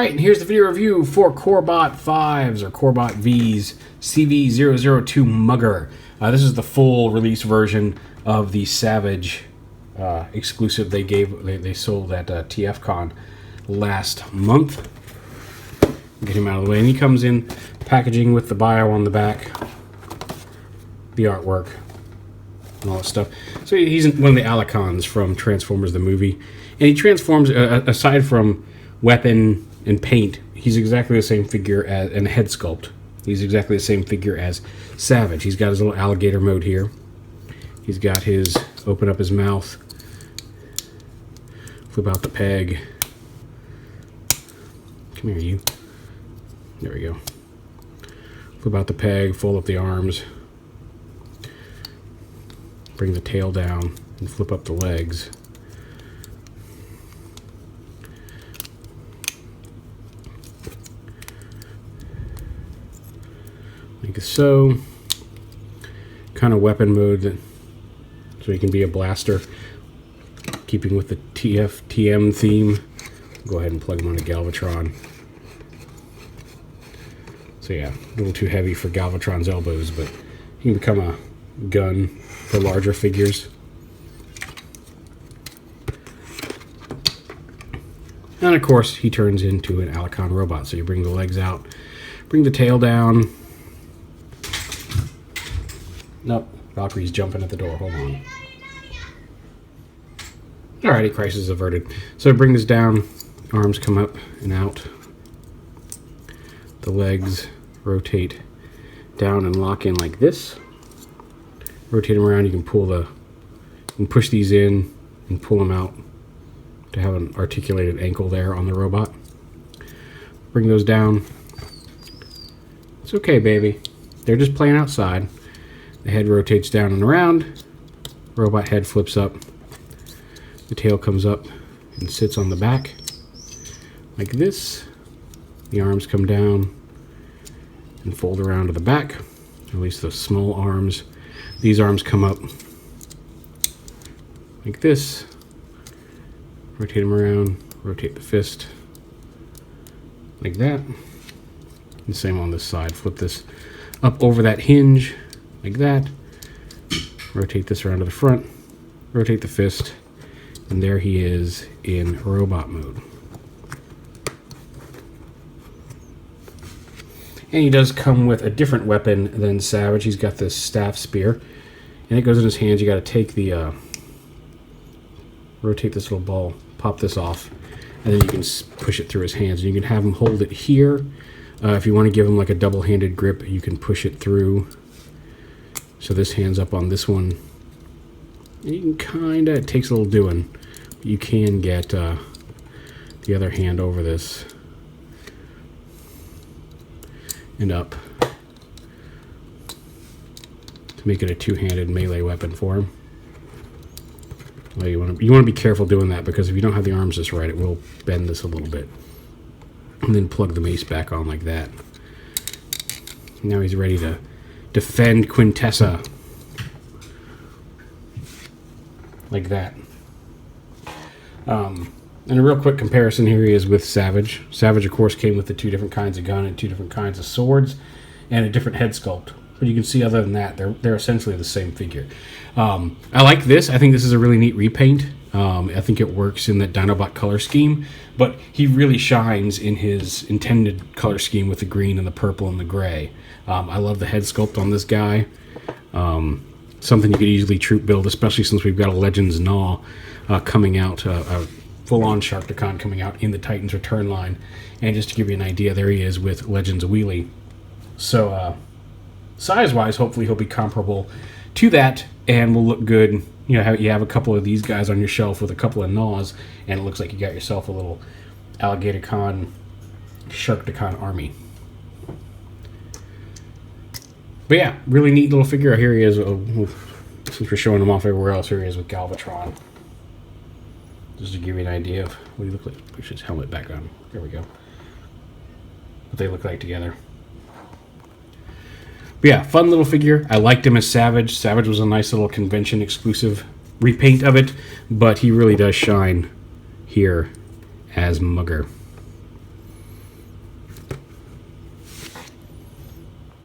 Alright, and here's the video review for Corbot 5s or Corbot V's CV002 Mugger. This is the full release version of the Savage exclusive they sold at TFCon last month. Get him out of the way. And he comes in packaging with the bio on the back, the artwork, and all that stuff. So he's one of the Alicons from Transformers the movie. And he transforms, aside from weapon and paint, he's exactly the same figure as, and head sculpt. He's exactly the same figure as Savage. He's got his little alligator mode here. He's got his open up his mouth, flip out the peg. Come here, you. There we go. Flip out the peg, fold up the arms, bring the tail down, and flip up the legs. Like so. Kind of weapon mode, so he can be a blaster. Keeping with the TM theme. Go ahead and plug him on a Galvatron. So yeah, a little too heavy for Galvatron's elbows, but he can become a gun for larger figures. And of course, he turns into an Alicon robot. So you bring the legs out, bring the tail down. Nope, Valkyrie's jumping at the door. Hold on. Alrighty, crisis averted. So bring this down, arms come up and out. The legs rotate down and lock in like this. Rotate them around, you can push these in and pull them out to have an articulated ankle there on the robot. Bring those down. It's okay, baby. They're just playing outside. The head rotates down and around. Robot head flips up. The tail comes up and sits on the back like this. The arms come down and fold around to the back, at least the small arms. These arms come up like this. Rotate them around, rotate the fist like that. And same on this side. Flip this up over that hinge like that. Rotate this around to the front, rotate the fist, and there he is in robot mode. And he does come with a different weapon than Savage. He's got this staff spear, and it goes in his hands. You got to take the rotate this little ball, pop this off, and then you can push it through his hands. And you can have him hold it here. If you want to give him like a double-handed grip, you can push it through. So this hand's up on this one. And you can kind of, it takes a little doing, but you can get the other hand over this and up to make it a two-handed melee weapon for him. Well, you want to be careful doing that, because if you don't have the arms just right, it will bend this a little bit. And then plug the mace back on like that. Now he's ready to defend Quintessa like that. And a real quick comparison here he is with Savage. Savage, of course, came with the two different kinds of gun and two different kinds of swords and a different head sculpt. But you can see, other than that, they're essentially the same figure. I like this. I think this is a really neat repaint. I think it works in that Dinobot color scheme, but he really shines in his intended color scheme with the green and the purple and the gray. I love the head sculpt on this guy. Something you could easily troop build, especially since we've got a Legends Gnaw coming out, a full-on Sharkticon coming out in the Titans Return line. And just to give you an idea, there he is with Legends Wheelie. So size-wise, hopefully he'll be comparable to that and will look good. You know, you have a couple of these guys on your shelf with a couple of Gnaws, and it looks like you got yourself a little Alligatorcon, Sharkticon army. But yeah, really neat little figure. Here he is. Since we're showing him off everywhere else, here he is with Galvatron. Just to give you an idea of what he looks like. Push his helmet back on. There we go. What they look like together. But yeah, fun little figure. I liked him as Savage. Savage was a nice little convention exclusive repaint of it, but he really does shine here as Mugger.